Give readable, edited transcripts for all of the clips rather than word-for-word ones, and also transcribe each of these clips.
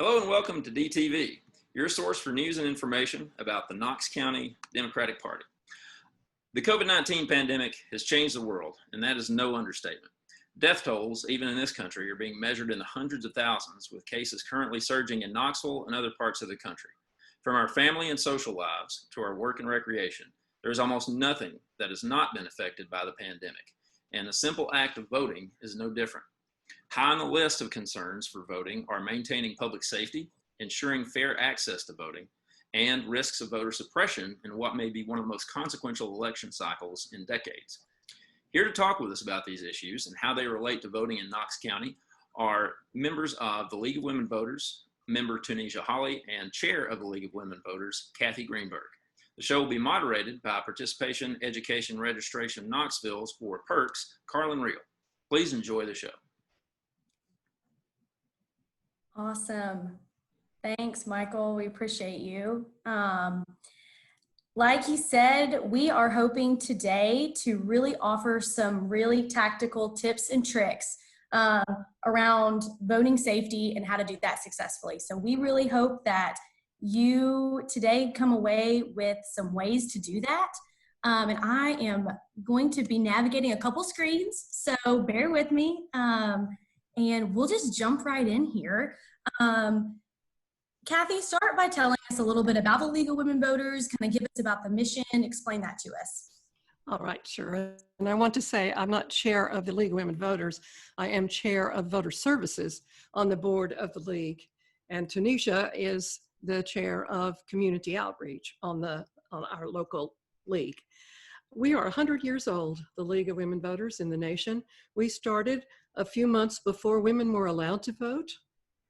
Hello and welcome to DTV, your source for news and information about the Knox County Democratic Party. The COVID-19 pandemic has changed the world, and that is no understatement. Death tolls, even in this country, are being measured in the hundreds of thousands, with cases currently surging in Knoxville and other parts of the country. From our family and social lives to our work and recreation, there is almost nothing that has not been affected by the pandemic, and the simple act of voting is no different. High on the list of concerns for voting are maintaining public safety, ensuring fair access to voting, and risks of voter suppression in what may be one of the most consequential election cycles in decades. Here to talk with us about these issues and how they relate to voting in Knox County are members of the League of Women Voters, member Tunisia Holley, and chair of the League of Women Voters, Greenberg. The show will be moderated by Participation, Education, Registration Knoxville's, or PERK's, Karlyn. Please enjoy the show. Awesome. Thanks, Michael. We appreciate you. Like he said, we are hoping today to really offer some really tactical tips and tricks around voting safety and how to do that successfully. So we really hope that you today come away with some ways to do that. And I am going to be navigating a couple screens, so bear with me. And we'll just jump right in here. Kathy, start by telling us a little bit about the League of Women Voters, kind of give us about the mission, explain that to us. All right, sure. And I want to say I'm not chair of the League of Women Voters. I am chair of voter services on the board of the League. And Tunisia is the chair of community outreach on our local league. We are 100 years old, the League of Women Voters in the nation. We started a few months before women were allowed to vote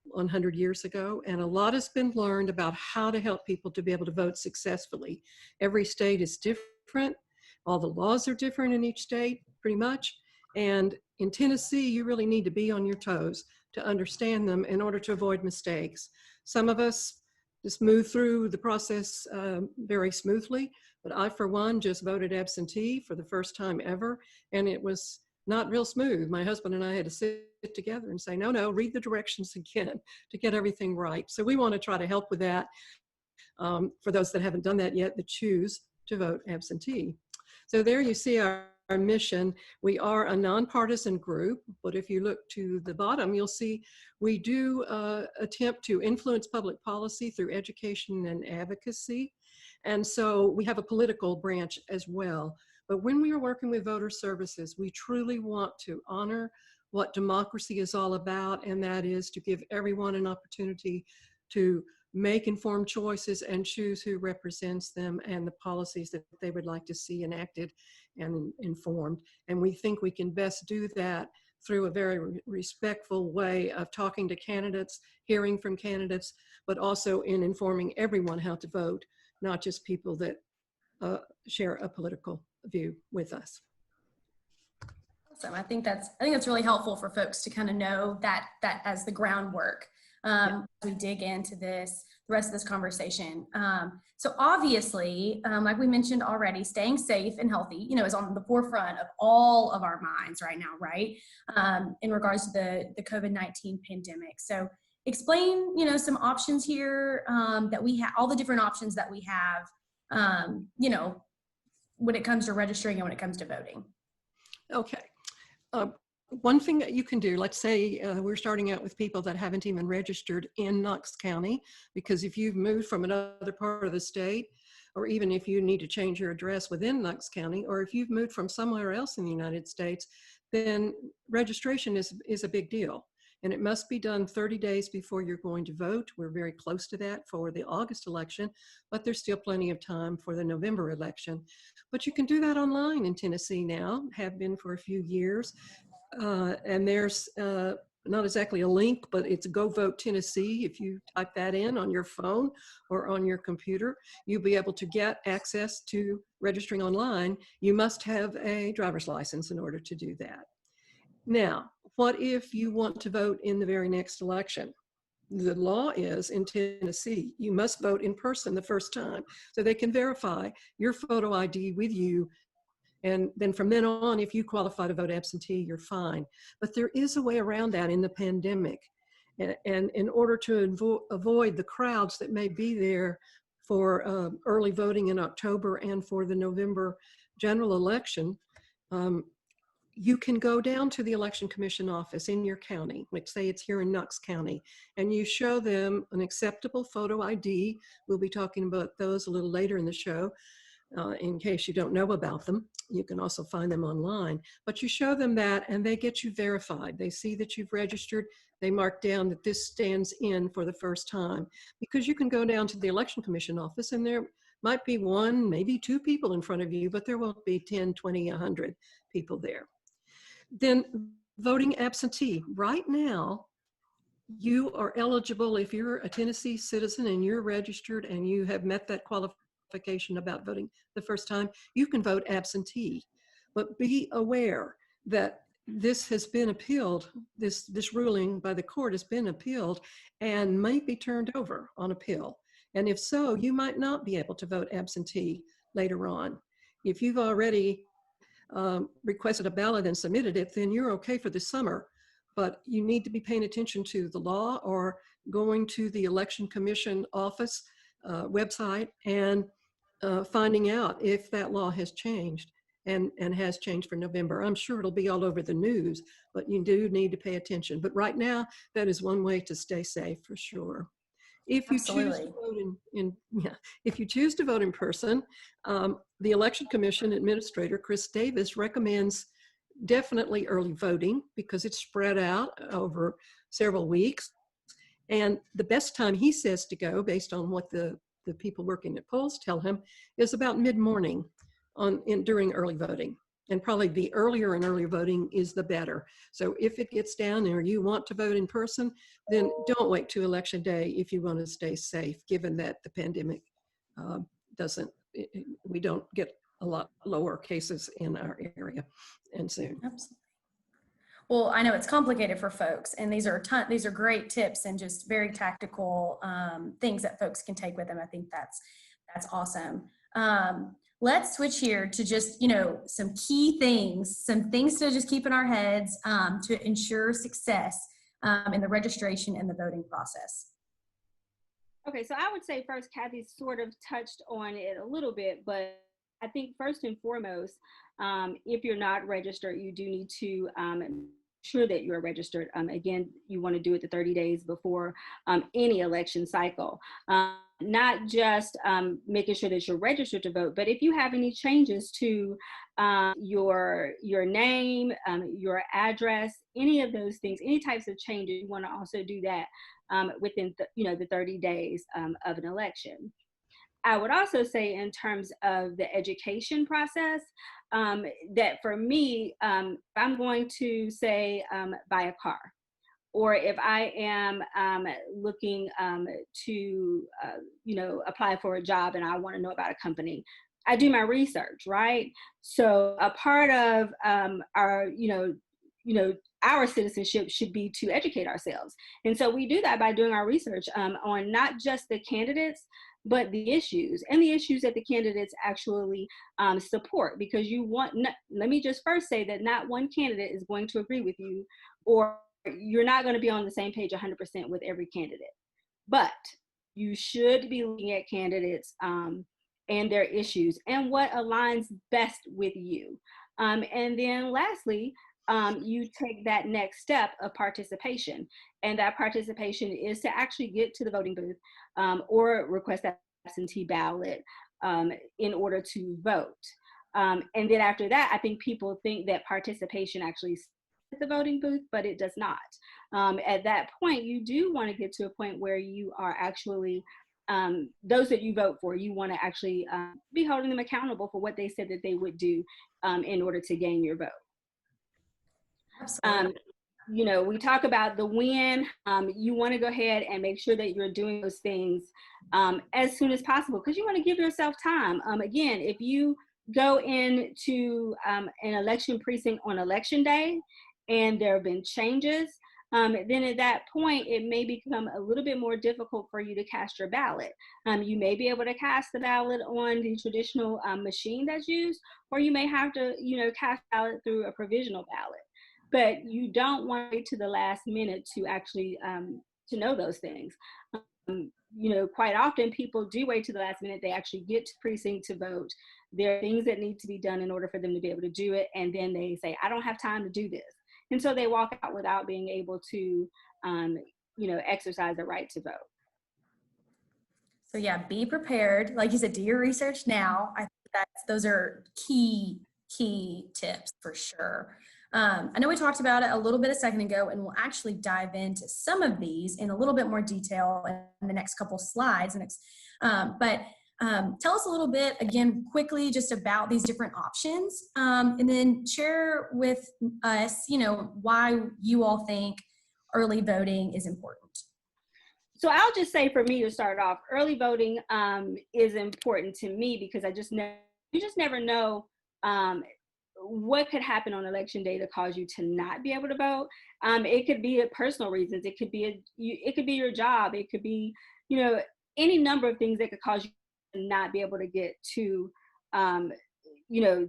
100 years ago, and a lot has been learned about how to help people to be able to vote successfully. Every state is different. All the laws are different in each state, pretty much. And in Tennessee, you really need to be on your toes to understand them in order to avoid mistakes. Some of us just move through the process very smoothly, but I, for one, just voted absentee for the first time ever, and it was not real smooth. My husband and I had to sit together and say, no, read the directions again to get everything right. So we want to try to help with that for those that haven't done that yet, that choose to vote absentee. So there you see our mission. We are a nonpartisan group, but if you look to the bottom, you'll see we do attempt to influence public policy through education and advocacy. And so we have a political branch as well. But when we are working with voter services, we truly want to honor what democracy is all about, and that is to give everyone an opportunity to make informed choices and choose who represents them and the policies that they would like to see enacted and informed. And we think we can best do that through a very respectful way of talking to candidates, hearing from candidates, but also in informing everyone how to vote, not just people that share a political view with us. Awesome. I think that's really helpful for folks to kind of know that as the groundwork as we dig into the rest of this conversation. So obviously, like we mentioned already, staying safe and healthy, is on the forefront of all of our minds right now, right? In regards to the COVID-19 pandemic. So explain, some options here that we have, all the different options that we have, when it comes to registering and when it comes to voting. Okay. One thing that you can do, let's say we're starting out with people that haven't even registered in Knox County, because if you've moved from another part of the state, or even if you need to change your address within Knox County, or if you've moved from somewhere else in the United States, then registration is a big deal. And it must be done 30 days before you're going to vote. We're very close to that for the August election, but there's still plenty of time for the November election. But you can do that online in Tennessee now, have been for a few years. And there's not exactly a link, but it's Go Vote Tennessee. If you type that in on your phone or on your computer, you'll be able to get access to registering online. You must have a driver's license in order to do that. Now, what if you want to vote in the very next election? The law is in Tennessee, you must vote in person the first time, so they can verify your photo ID with you. And then from then on, if you qualify to vote absentee, you're fine. But there is a way around that in the pandemic. And in order to avoid the crowds that may be there for early voting in October and for the November general election, you can go down to the Election Commission office in your county, like say it's here in Knox County, and you show them an acceptable photo ID. We'll be talking about those a little later in the show. In case you don't know about them, you can also find them online. But you show them that and they get you verified. They see that you've registered. They mark down that this stands in for the first time. Because you can go down to the Election Commission office and there might be one, maybe two people in front of you, but there won't be 10, 20, 100 people there. Then voting absentee. Right now, you are eligible if you're a Tennessee citizen and you're registered and you have met that qualification about voting the first time, you can vote absentee. But be aware that this has been appealed, this ruling by the court has been appealed and might be turned over on appeal. And if so, you might not be able to vote absentee later on. If you've already requested a ballot and submitted it, then you're okay for the summer. But you need to be paying attention to the law or going to the Election Commission office website and finding out if that law has changed and has changed for November. I'm sure it'll be all over the news, but you do need to pay attention. But right now, that is one way to stay safe for sure. If you choose to vote if you choose to vote in person, the Election Commission Administrator, Chris Davis, recommends definitely early voting because it's spread out over several weeks. And the best time he says to go, based on what the people working at polls tell him, is about mid-morning during early voting. And probably the earlier and earlier voting is the better. So if it gets down or you want to vote in person, then don't wait to election day if you want to stay safe, given that the pandemic we don't get a lot lower cases in our area and soon. Absolutely. Well, I know it's complicated for folks, and these are great tips and just very tactical things that folks can take with them. I think that's awesome. Let's switch here to just, some key things, some things to just keep in our heads to ensure success in the registration and the voting process. Okay, so I would say first, Kathy sort of touched on it a little bit, but I think first and foremost, if you're not registered, you do need to ensure that you're registered. Again, you want to do it the 30 days before any election cycle. Not just making sure that you're registered to vote, but if you have any changes to your name, your address, any of those things, any types of changes, you want to also do that within the 30 days of an election. I would also say in terms of the education process, that for me, I'm going to say buy a car, or if I am looking to apply for a job and I want to know about a company, I do my research, right? So a part of our citizenship should be to educate ourselves. And so we do that by doing our research on not just the candidates, but the issues that the candidates actually support. Because let me just first say that not one candidate is going to agree with you, or you're not going to be on the same page 100% with every candidate. But you should be looking at candidates and their issues and what aligns best with you. And then lastly, you take that next step of participation. And that participation is to actually get to the voting booth or request that absentee ballot in order to vote. And then after that, I think people think that participation actually at the voting booth, but it does not. At that point, you do want to get to a point where you are actually, those that you vote for, you want to actually be holding them accountable for what they said that they would do in order to gain your vote. Absolutely. We talk about the win. You want to go ahead and make sure that you're doing those things as soon as possible, because you want to give yourself time. Again, if you go into an election precinct on election day and there have been changes, then at that point, it may become a little bit more difficult for you to cast your ballot. You may be able to cast the ballot on the traditional machine that's used, or you may have to, cast ballot through a provisional ballot. But you don't want to wait to the last minute to actually to know those things. You know, quite often people do wait to the last minute. They actually get to precinct to vote. There are things that need to be done in order for them to be able to do it. And then they say, I don't have time to do this. And so they walk out without being able to, you know, exercise the right to vote. So yeah, be prepared. Like you said, do your research now. I think those are key tips for sure. I know we talked about it a little bit a second ago, and we'll actually dive into some of these in a little bit more detail in the next couple slides. But tell us a little bit, again, quickly, just about these different options, and then share with us, you know, why you all think early voting is important. So I'll just say, for me to start off, early voting is important to me because you just never know what could happen on election day to cause you to not be able to vote. It could be personal reasons. It could be your job. It could be, you know, any number of things that could cause you to not be able to get to, you know,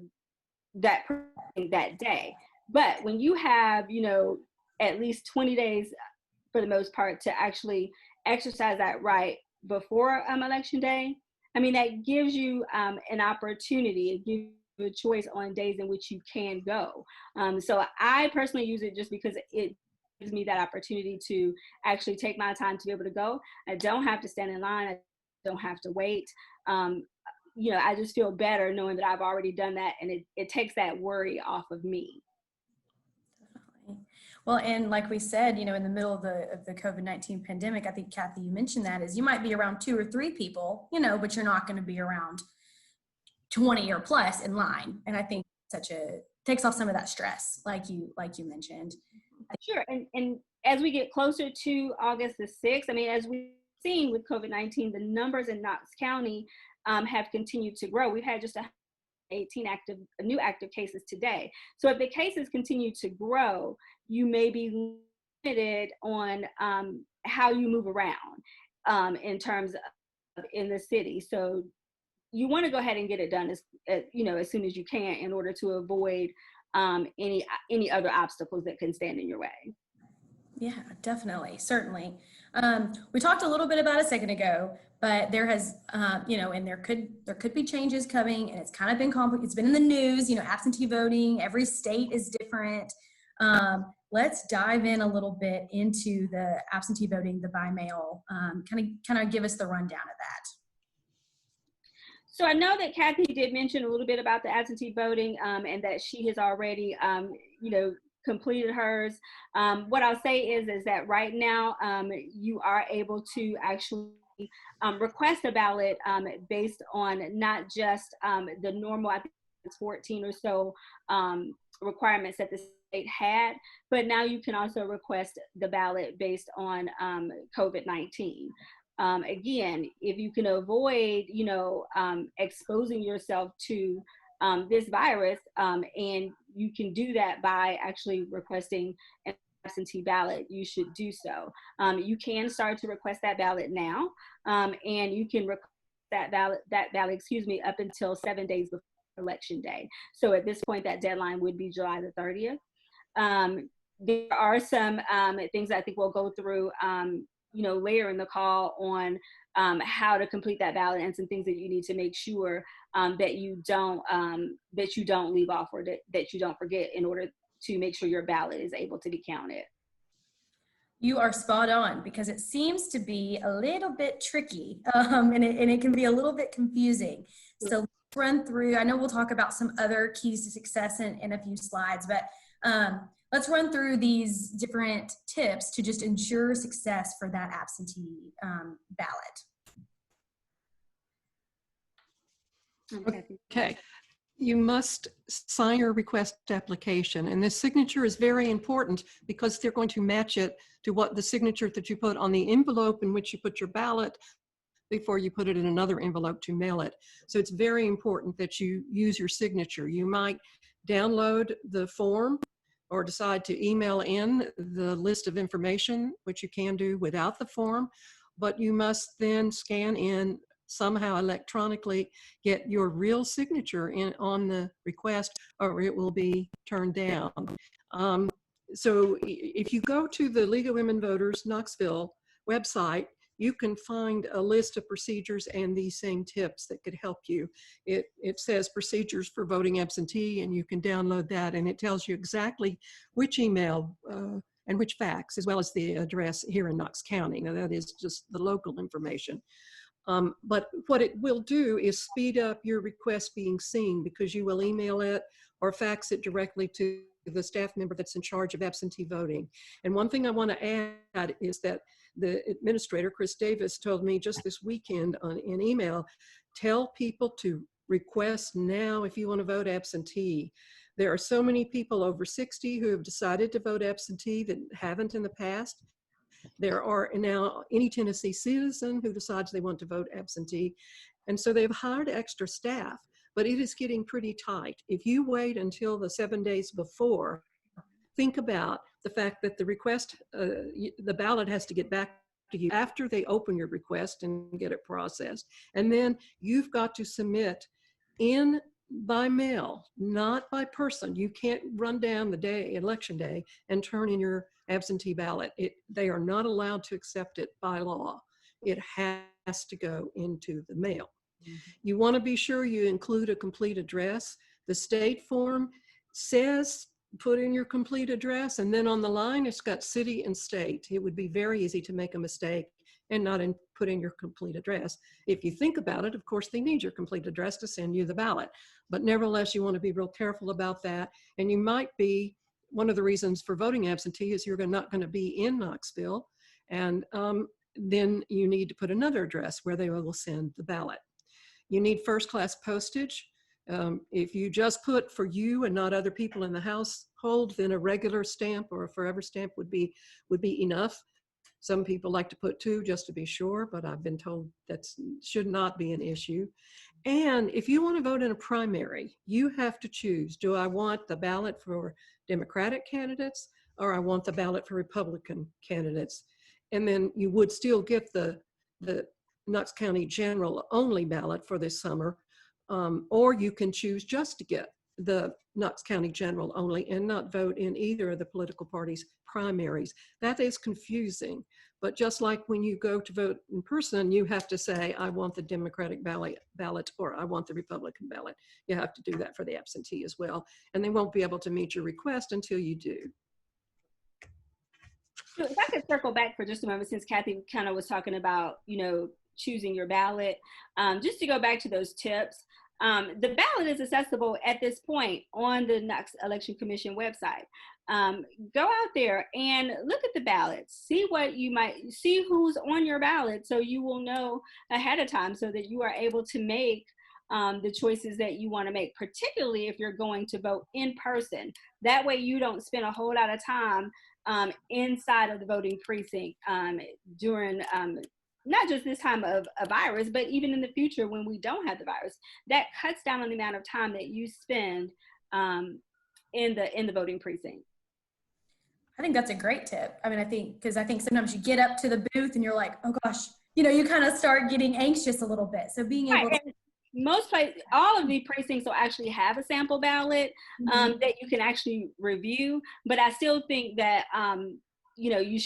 that day. But when you have, you know, at least 20 days for the most part to actually exercise that right before election day, I mean, that gives you an opportunity. It gives you a choice on days in which you can go. So I personally use it just because it gives me that opportunity to actually take my time to be able to go. I don't have to stand in line. I don't have to wait. You know, I just feel better knowing that I've already done that, and it takes that worry off of me. Well, and like we said, you know, in the middle of the COVID-19 pandemic, I think, Kathy, you mentioned that, is you might be around 2 or 3 people, you know, but you're not going to be around 20 or plus in line. And I think takes off some of that stress, like you mentioned. Sure. And as we get closer to August the 6th, I mean, as we've seen with COVID-19, the numbers in Knox County have continued to grow. We've had just 18 new active cases today. So if the cases continue to grow, you may be limited on how you move around in terms of in the city. So you want to go ahead and get it done as soon as you can, in order to avoid any other obstacles that can stand in your way. Yeah, definitely, certainly. We talked a little bit about a second ago, but there has, you know, and there could be changes coming, and it's kind of been complicated. It's been in the news, you know, absentee voting. Every state is different. Let's dive in a little bit into the absentee voting, the by mail. Kind of give us the rundown of that. So I know that Kathy did mention a little bit about the absentee voting, and that she has already, you know, completed hers. What I'll say is that right now you are able to actually request a ballot based on not just the normal, I think it's 14 or so requirements that the state had, but now you can also request the ballot based on COVID-19. Again, if you can avoid, you know, exposing yourself to this virus, and you can do that by actually requesting an absentee ballot, you should do so. You can start to request that ballot now, and you can request that ballot, up until 7 days before election day. So at this point, that deadline would be July the 30th. There are some things I think we'll go through, you know, later in the call on how to complete that ballot, and some things that you need to make sure that you don't leave off, or that you don't forget, in order to make sure your ballot is able to be counted. You are spot on, because it seems to be a little bit tricky, and it can be a little bit confusing. So let's run through. I know we'll talk about some other keys to success in a few slides, but let's run through these different tips to just ensure success for that absentee ballot. Okay. You must sign your request application, and this signature is very important because they're going to match it to what the signature that you put on the envelope in which you put your ballot before you put it in another envelope to mail it. So it's very important that you use your signature. You might download the form or decide to email in the list of information, which you can do without the form, but you must then scan in somehow electronically, get your real signature in on the request, or it will be turned down. So if you go to the League of Women Voters Knoxville website, you can find a list of procedures and these same tips that could help you. It says procedures for voting absentee, and you can download that, and it tells you exactly which email and which fax, as well as the address here in Knox County. Now that is just the local information. But what it will do is speed up your request being seen, because you will email it or fax it directly to the staff member that's in charge of absentee voting. And one thing I want to add is that the administrator, Chris Davis, told me just this weekend in email, tell people to request now if you want to vote absentee. There are so many people over 60 who have decided to vote absentee that haven't in the past. There are now any Tennessee citizen who decides they want to vote absentee. And so they've hired extra staff, but it is getting pretty tight. If you wait until the 7 days before, think about the fact that the request, the ballot has to get back to you after they open your request and get it processed. And then you've got to submit in by mail, not by person. You can't run down the day, election day, and turn in your absentee ballot. They are not allowed to accept it by law. It has to go into the mail. Mm-hmm. You want to be sure you include a complete address. The state form says put in your complete address, and then on the line it's got city and state. It would be very easy to make a mistake and not put in your complete address. If you think about it, of course, they need your complete address to send you the ballot. But nevertheless, you want to be real careful about that. And you might be, one of the reasons for voting absentee is you're not going to be in Knoxville. And then you need to put another address where they will send the ballot. You need first-class postage. If you just put for you and not other people in the household, then a regular stamp or a forever stamp would be enough. Some people like to put 2 just to be sure, but I've been told that should not be an issue. And if you want to vote in a primary, you have to choose, do I want the ballot for Democratic candidates or I want the ballot for Republican candidates? And then you would still get the Knox County general only ballot for this summer, or you can choose just to get the Knox County general only and not vote in either of the political parties' primaries. That is confusing, but just like when you go to vote in person, you have to say, I want the Democratic ballot or I want the Republican ballot. You have to do that for the absentee as well, and they won't be able to meet your request until you do. So if I could circle back for just a moment, since Kathy kind of was talking about, choosing your ballot, just to go back to those tips. The ballot is accessible at this point on the Knox Election Commission website. Go out there and look at the ballots, see who's on your ballot, so you will know ahead of time so that you are able to make the choices that you want to make, particularly if you're going to vote in person. That way you don't spend a whole lot of time inside of the voting precinct during not just this time of a virus, but even in the future when we don't have the virus. That cuts down on the amount of time that you spend in the voting precinct. I think that's a great tip. I mean, I think sometimes you get up to the booth and you're like, oh gosh, you kind of start getting anxious a little bit. So being able to all of the precincts will actually have a sample ballot that you can actually review, but I still think that you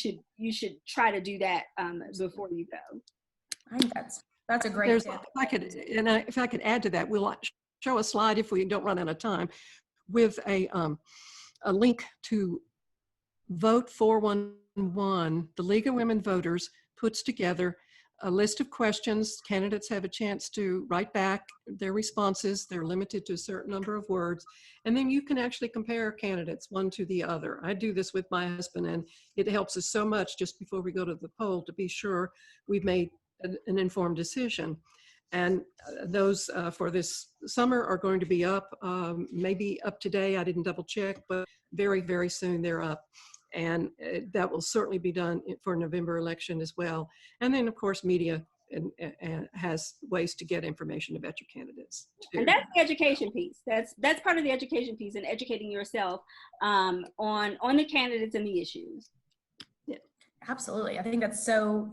should try to do that before you go. I think that's a great tip. If I could add to that, we'll show a slide if we don't run out of time with a link to Vote 411. The League of Women Voters puts together a list of questions. Candidates have a chance to write back their responses. They're limited to a certain number of words. And then you can actually compare candidates one to the other. I do this with my husband, and it helps us so much just before we go to the poll to be sure we've made an informed decision. And those for this summer are going to be up, maybe up today. I didn't double check, but very, very soon they're up. And that will certainly be done for November election as well. And then, of course, media and has ways to get information about your candidates too. And that's the education piece. That's part of the education piece, and educating yourself on the candidates and the issues. Yeah, absolutely. I think that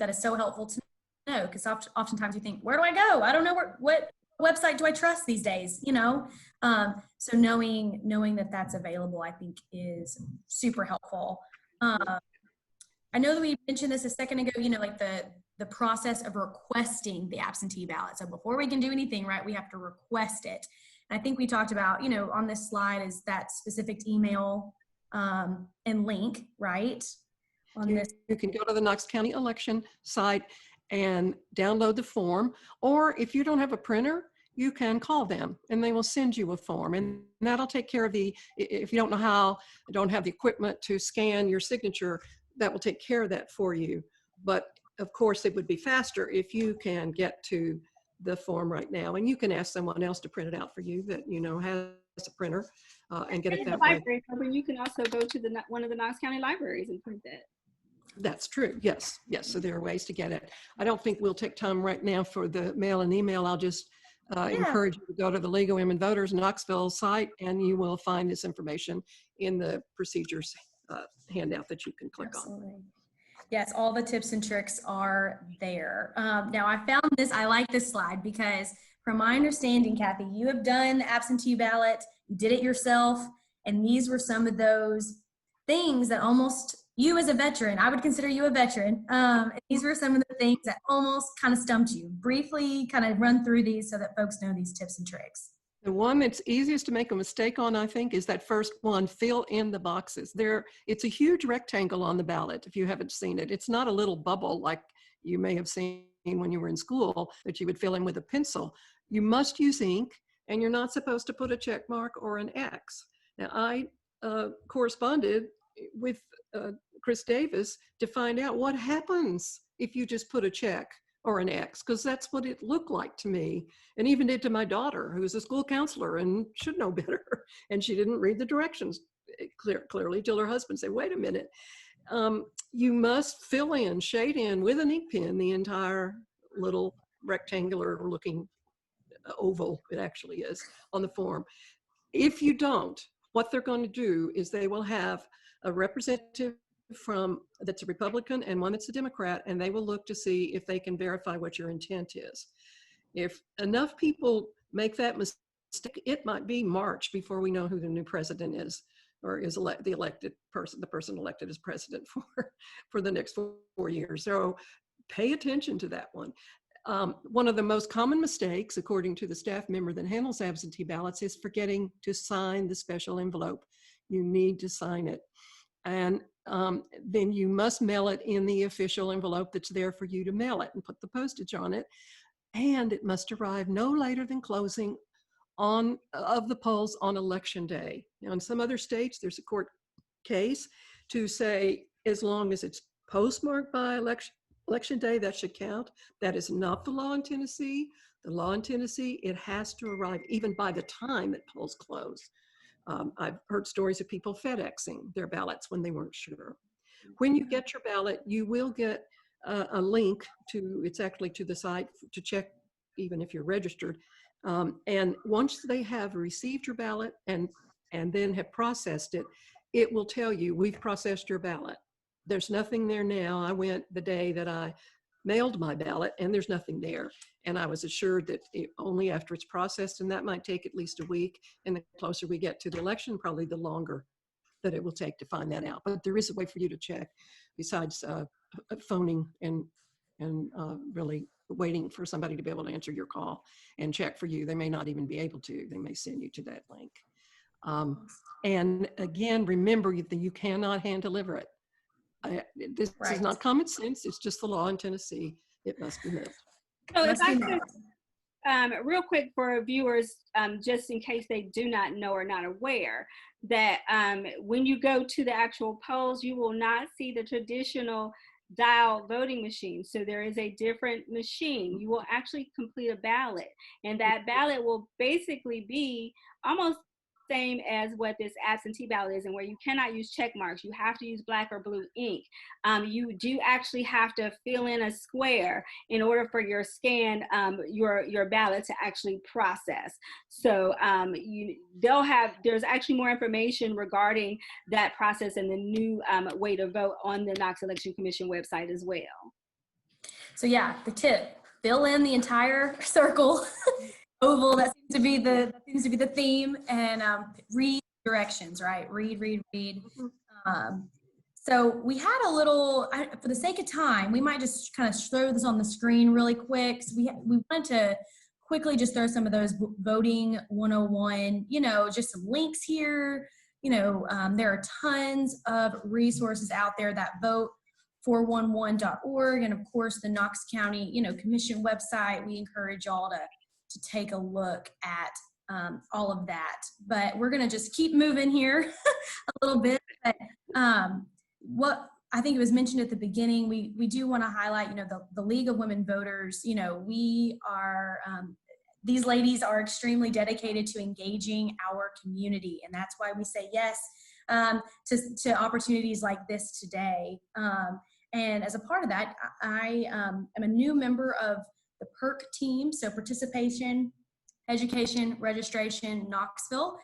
is so helpful to know, because oftentimes you think, where do I go? I don't know what website do I trust these days, so knowing that that's available, I think, is super helpful. I know that we mentioned this a second ago, you know, like the process of requesting the absentee ballot. So before we can do anything, right, we have to request it. And I think we talked about, you know, on this slide is that specific email and link, right? On this. You can go to the Knox County election site and download the form, or if you don't have a printer, you can call them and they will send you a form, and that'll take care of if you don't know how, don't have the equipment to scan your signature, that will take care of that for you. But of course it would be faster if you can get to the form right now, and you can ask someone else to print it out for you that you know has a printer and get it that way. But you can also go to one of the Knox County libraries and print that. That's true. Yes. Yes. So there are ways to get it. I don't think we'll take time right now for the mail and email. I'll just encourage you to go to the League of Women Voters Knoxville site, and you will find this information in the procedures handout that you can click on. Yes, all the tips and tricks are there. Now I found this, I like this slide because from my understanding, Kathy, you have done the absentee ballot, you did it yourself, and these were some of those things that almost, you as a veteran, I would consider you a veteran, these were some of the things that almost kind of stumped you. Briefly kind of run through these so that folks know these tips and tricks. The one that's easiest to make a mistake on, I think, is that first one, fill in the boxes. It's a huge rectangle on the ballot, if you haven't seen it. It's not a little bubble like you may have seen when you were in school that you would fill in with a pencil. You must use ink, and you're not supposed to put a check mark or an X. Now, I corresponded with Chris Davis to find out what happens if you just put a check or an X, because that's what it looked like to me, and even did to my daughter, who's a school counselor and should know better. And she didn't read the directions clearly till her husband said, wait a minute. You must fill in, shade in with an ink pen the entire little rectangular looking oval, it actually is, on the form. If you don't, what they're going to do is they will have a representative that's a Republican and one that's a Democrat, and they will look to see if they can verify what your intent is. If enough people make that mistake, it might be March before we know who the new president is, or is the person elected as president for the next 4 years. So pay attention to that one. One of the most common mistakes, according to the staff member that handles absentee ballots, is forgetting to sign the special envelope. You need to sign it. And then you must mail it in the official envelope that's there for you to mail it and put the postage on it. And it must arrive no later than closing of the polls on election day. Now, in some other states, there's a court case to say as long as it's postmarked by election day, that should count. That is not the law in Tennessee. The law in Tennessee, it has to arrive even by the time that polls close. I've heard stories of people FedExing their ballots when they weren't sure. When you get your ballot, you will get a link it's actually to the site to check even if you're registered. And once they have received your ballot and then have processed it, it will tell you, we've processed your ballot. There's nothing there now. I went the day that I mailed my ballot and there's nothing there. And I was assured that only after it's processed, and that might take at least a week. And the closer we get to the election, probably the longer that it will take to find that out. But there is a way for you to check besides phoning and really waiting for somebody to be able to answer your call and check for you. They may not even be able to. They may send you to that link. And again, remember that you cannot hand deliver it. This is not common sense. It's just the law in Tennessee. It must be mailed. So if I could, real quick for viewers, just in case they do not know or not aware, that when you go to the actual polls, you will not see the traditional dial voting machine. So there is a different machine. You will actually complete a ballot, and that ballot will basically be almost same as what this absentee ballot is, and where you cannot use check marks. You have to use black or blue ink. You do actually have to fill in a square in order for your your ballot to actually process. So there's actually more information regarding that process and the new way to vote on the Knox Election Commission website as well. So yeah, the tip, fill in the entire circle. Oval, that seems to be the theme, and read directions, right? Read. So we had a little, for the sake of time, we might just kind of throw this on the screen really quick. So we wanted to quickly just throw some of those voting 101, just some links here. There are tons of resources out there that vote411.org, and of course the Knox County, Commission website. We encourage y'all to take a look at all of that. But we're going to just keep moving here a little bit. But what I think it was mentioned at the beginning, we do want to highlight, the League of Women Voters. We are, these ladies are extremely dedicated to engaging our community, and that's why we say yes to opportunities like this today. And as a part of that, I am a new member of the PERK team, so Participation, Education, Registration, Knoxville.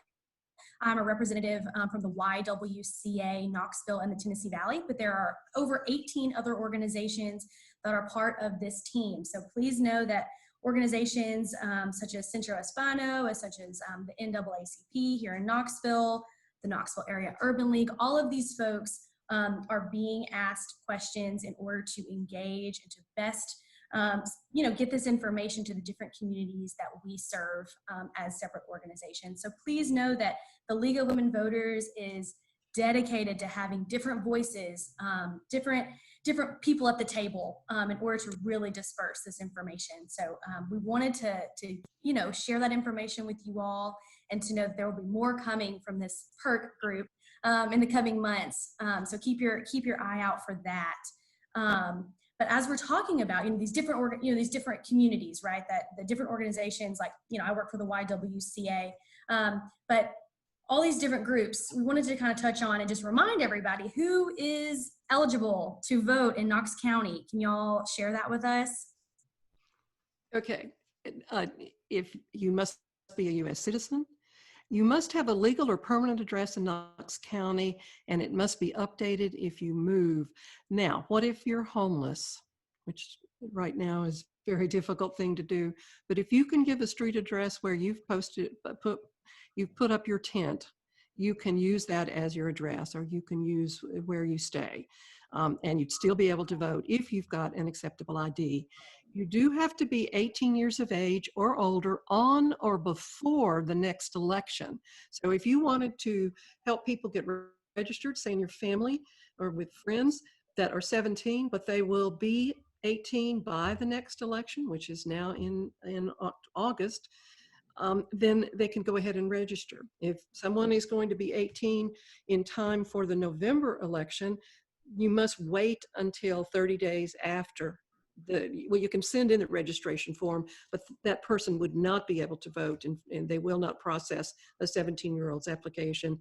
I'm a representative from the YWCA, Knoxville, and the Tennessee Valley, but there are over 18 other organizations that are part of this team. So please know that organizations such as Centro Hispano, such as the NAACP here in Knoxville, the Knoxville Area Urban League, all of these folks are being asked questions in order to engage and to best get this information to the different communities that we serve as separate organizations. So please know that the League of Women Voters is dedicated to having different voices, different people at the table in order to really disperse this information. So we wanted to share that information with you all, and to know that there will be more coming from this PERK group in the coming months. So keep your eye out for that. But as we're talking about, these different these different communities, right? That the different organizations, like I work for the YWCA, but all these different groups, we wanted to kind of touch on and just remind everybody who is eligible to vote in Knox County. Can y'all share that with us? Okay, if you must be a U.S. citizen, you must have a legal or permanent address in Knox County, and it must be updated if you move. Now, what if you're homeless, which right now is a very difficult thing to do, but if you can give a street address where you've put up your tent, you can use that as your address, or you can use where you stay, and you'd still be able to vote if you've got an acceptable ID. You do have to be 18 years of age or older on or before the next election. So if you wanted to help people get registered, say in your family or with friends that are 17, but they will be 18 by the next election, which is now in August, then they can go ahead and register. If someone is going to be 18 in time for the November election, you must wait until 30 days after. You can send in the registration form, but that person would not be able to vote, and they will not process a 17-year-old's application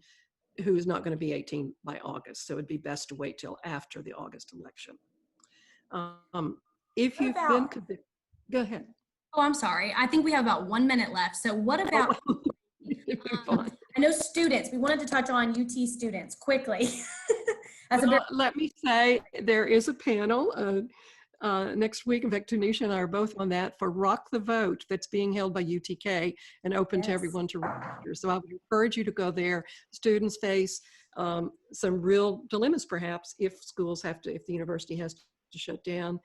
who is not going to be 18 by August. So it'd be best to wait till after the August election. If you've been convicted, go ahead. Oh, I'm sorry. I think we have about 1 minute left. So what about, I know students, we wanted to touch on UT students quickly. Let me say, there is a panel next week. In fact, Tunisia and I are both on that, for Rock the Vote, that's being held by UTK and open to everyone to register. So I would encourage you to go there. Students face some real dilemmas, perhaps, if the university has to shut down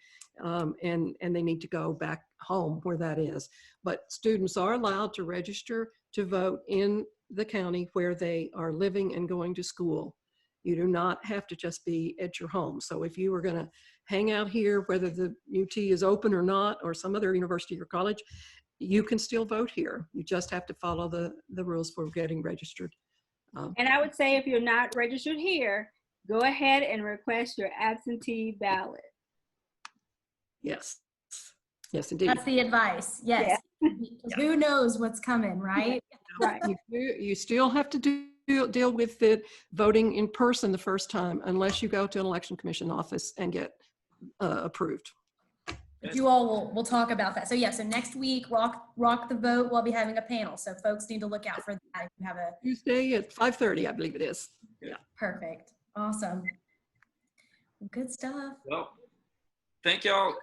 and they need to go back home where that is. But students are allowed to register to vote in the county where they are living and going to school. You do not have to just be at your home. So if you were going to hang out here, whether the UT is open or not, or some other university or college, you can still vote here. You just have to follow the rules for getting registered. And I would say, if you're not registered here, go ahead and request your absentee ballot. Yes. Yes, indeed. That's the advice. Yes. Yeah. Who knows what's coming, right? Right. You still have to deal with the voting in person the first time, unless you go to an election commission office and get approved. You all will talk about that. So yeah, so next week, Rock the Vote, we'll be having a panel. So folks need to look out for that. If you have a Tuesday at 5:30, I believe it is. Yeah. Perfect. Awesome. Good stuff. Well, thank y'all,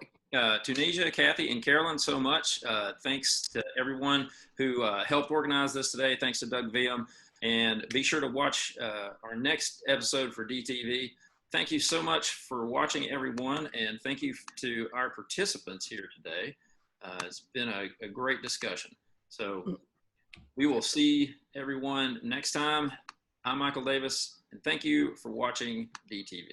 Tunisia, Kathy, and Karlyn, so much. Thanks to everyone who helped organize this today. Thanks to Doug Viam. And be sure to watch our next episode for DTV thank you so much for watching, everyone, and thank you to our participants here today. It's been a great discussion. So we will see everyone next time. I'm Michael Davis, and thank you for watching DTV.